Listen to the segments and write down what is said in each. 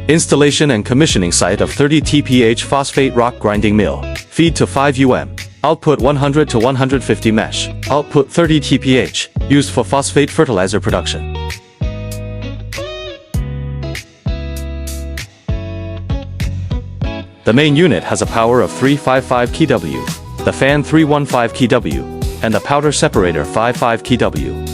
Installation and commissioning site of 30 TPH phosphate rock grinding mill. Feed to 5 Output 100 to 150 mesh. Output 30 TPH. Used for phosphate fertilizer production. The main unit has a power of 355 kW, the fan 315 kW, and the powder separator 55 kW.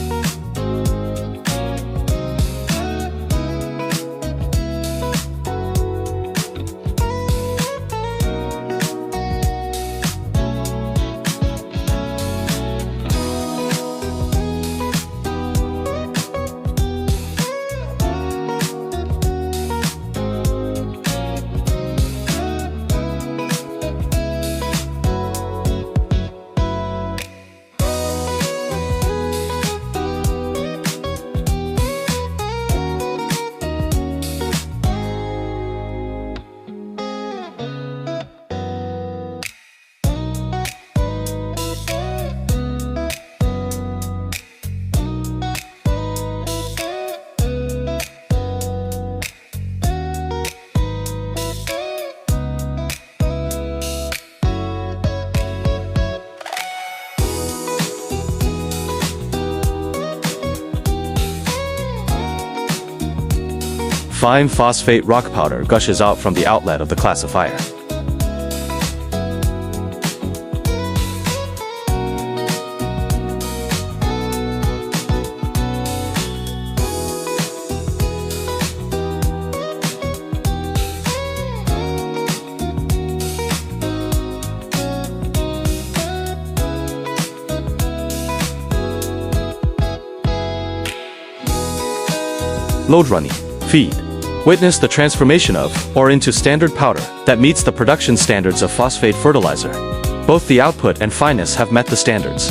Fine phosphate rock powder gushes out from the outlet of the classifier. Load running. Feed. Witness the transformation of, or into standard powder, that meets the production standards of phosphate fertilizer. Both the output and fineness have met the standards.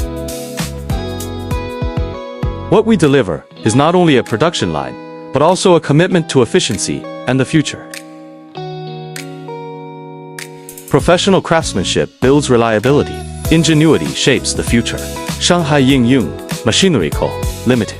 What we deliver is not only a production line, but also a commitment to efficiency and the future. Professional craftsmanship builds reliability. Ingenuity shapes the future. Shanghai Yingyun Machinery Co. Limited.